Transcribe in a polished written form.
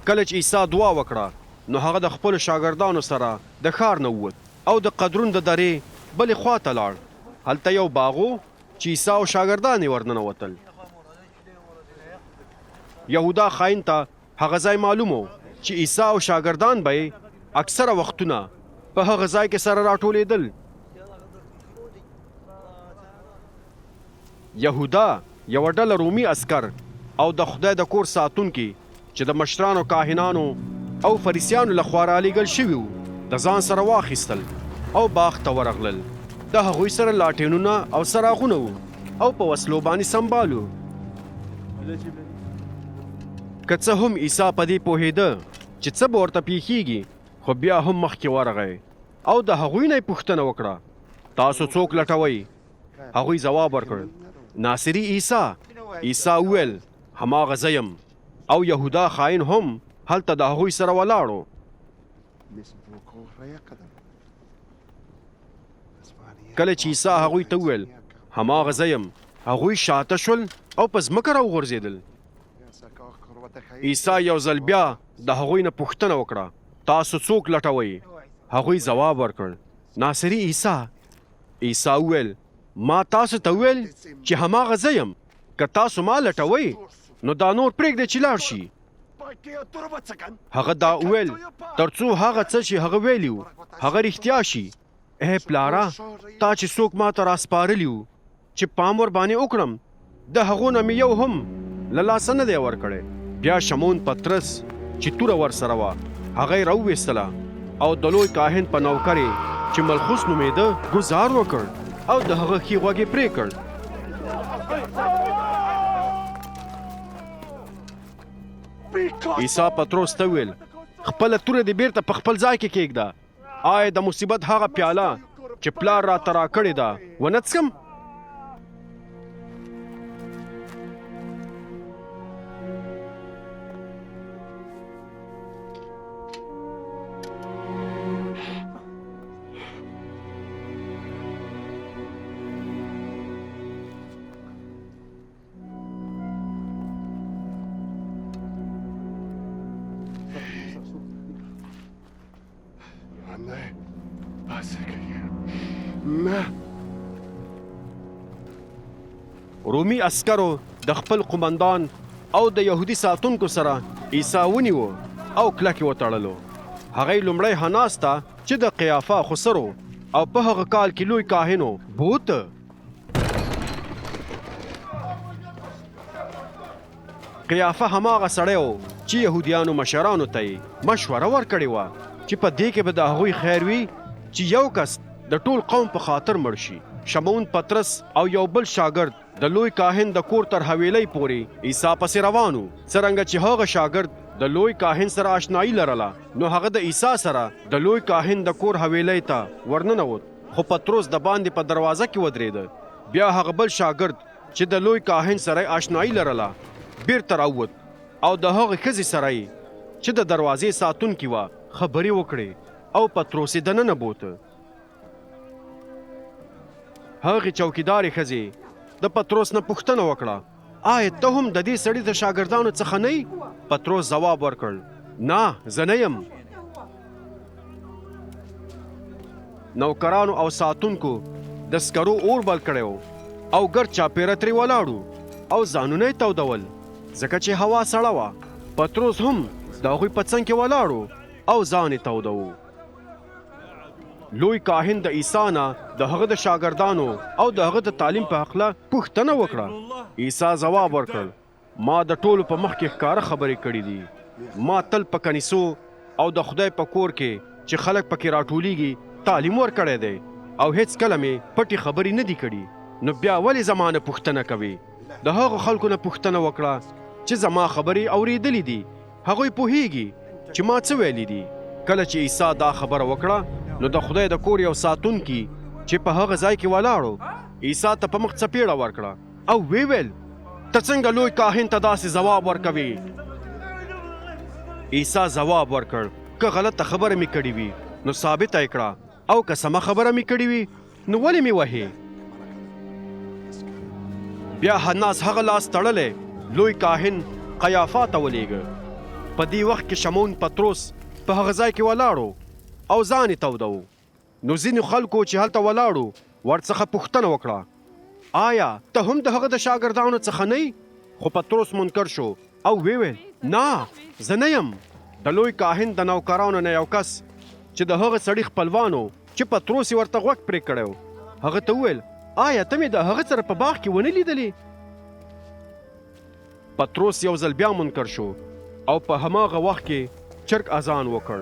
کله چې عیسی دعا وکړه نو هغه د خپلو شاګردانو سره د ښار نه ووت او د قدرون د درې بلې خوا ته لاړ. هلته یو باغ و چې عیسی او شاګردان یې ورننوتل. یهودا خاین ته هغه ځای معلوم و چې عیسی او شاګردان به یې اکثره وختونه په هغه ځای کې سره راټولېدل. یهودا یوه ډله رومي عسکر او د خدای د کور ساتونکي چې د مشرانو کاهنانو او فریسیانو لخوا رالیږل شوي وو د ځان سره واخیستل او باغ ته ورغلل. د هغوی سره لاټینونه او څراغونه وو او په وسلو باندې سمبال وو. که څه هم عیسی په دې پوهېده چې څه به ورته پیښیږي خو بیا هم مخکې ورغی او د هغوی نه یې پوښتنه وکړه تاسو څوک لټوئ؟ هغوی ځواب ورکړ ناصري عیسی. عیسی وویل هماغه زه یم. او یهودا خاین هم هلته د هغوی سره ولاړو. کله چې عیسی هغوی ته وویل هماغه زه یم هغوی شاته شول او په ځمکه راوغورځېدل. عیسی یو ځل بیا د هغوی نه پوښتنه وکړه تاسو څوک لټوئ؟ هغوی ځواب ورکړ ناصري عیسی. عیسی وویل ما تاسو ته وویل چې هماغه زه یم. که تاسو ما لټوئ نو دا نور پرېږدئ چې لاړ شي. هغه دا وویل تر څو هغه څه چې هغه ویلي وو هغه رښتیا شي. ای پلاره تا چې څوک ما ته راسپارلي وو چې پام ور باندې وکړم د هغو نه مې یو هم له لاسه نه دی ورکړی. بیا شمون پطرس چې توره ورسره وه هغه یې راوویستله او د لوی کاهن په نوکر یې چې ملخوس نومېده ګزار وکړ او د هغه ښي غوږ یې پرې کړ. عیسی پطرس ته وویل خپله توره دې بیرته په خپل ځای کې کېږده. آیا د مصیبت هغه پیاله چې پلار راته راکړې ده ونه څښم؟ رومي عسکرو د خپل قومندان او د یهودي ساتونکو سره عیسی ونیو او کلک یې وتړلو. هغه یې لومړی حناس ته چې د قیافا خسر او په هغه کال کې لوی کاهن و بوته. قیافه هماغه سړی و چې یهودیانو مشرانو ته یې مشوره ورکړې وه چې په دې کې به د هغوی خیر وي چې یو کس د ټول قوم په خاطر مړ شي. شمعون پطرس او یو بل شاګرد د لوی کاهن د کور تر حویلۍ پورې عیسی پسې روان وو. څرنګه چې هغه شاګرد د لوی کاهن سره آشنایي لرله نو هغه د عیسی سره د لوی کاهن د کور حویلۍ ته ورننوت. خو پطرس د باندې په دروازه کې ودرېده. بیا هغه بل شاګرد چې د لوی کاهن سره آشنایي لرله بیرته راووت او د هغې ښځې سره چې د دروازې ساتونکي وه خبرې وکړې او پطرس یې دننه بوته. هغې چوکیدارې ښځې د پطرس نه پوښتنه وکړه آیا ته هم د دې سړي د شاګردانو څخه نه یې؟ پطرس ځواب ورکړ نه زه نه یم. نوکرانو او ساتونکو د سکرو اور بل کړی و او ګرد چاپېره ترې ولاړو او ځانونه یې تودول ځکه چې هوا سړه وه. پطرس هم د هغوی په څنګ کې ولاړو او ځان یې تودوو. لوی کاهن د عیسی نه د هغه د شاګردانو او د هغه د تعلیم په هکله پوښتنه وکړه. عیسی ځواب ورکړ ما د ټولو په مخ کې ښکاره خبرې کړې دي. ما تل په کنیسو او د خدای په کور کې چې خلک پکې راټولیږي تعلیم ورکړی دی او هیڅ کله مې پټې خبرې نه دي کړي. نو بیا ولې زما نه پوښتنه کوې؟ د هغو خلکو نه پوښتنه وکړه چې زما خبرې اورېدلې دي. هغوی پوهیږي چې ما څه ویلي دي. کله چې عیسی دا خبره وکړه نو د خدای د کور یو ساتونکي چې په هغه ځای کې ولاړو عیسی ته په مخ څپېړه ورکړه او ویل ته څنګه لوی کاهن ته داسې ځواب ورکوې؟ عیسی ځواب ورکړ که غلطه خبره مې کړې وي نو ثابته یې کړه او که سمه خبره مې کړې وي نو ولې مې وهې؟ بیا حناس هغه لاس تړلی لوی کاهن قیافا ته ولېږه په دې وخت کې شمعون پطرس په هغه ځای کې ولاړو او ځان یې تودو. نو ځینو خلکو چې هلته ولاړو ورڅخه پوښتنه وکړه آیا ته هم د هغه د شاګردانو څخه نه یې؟ خو پطرس منکر شو او ویل نه زه نه یم. د لوی کاهن د نوکرانو نه یو کس چې د هغه سړي خپلوانو چې پطرس یې ورته غوږ پرې کړی هغه ته وویل آیا ته مې د هغه سره په باغ کې ونه لیدلې؟ پطرس یو ځل بیا منکر شو او په هماغه وخت کې چرګ اذان وکړ.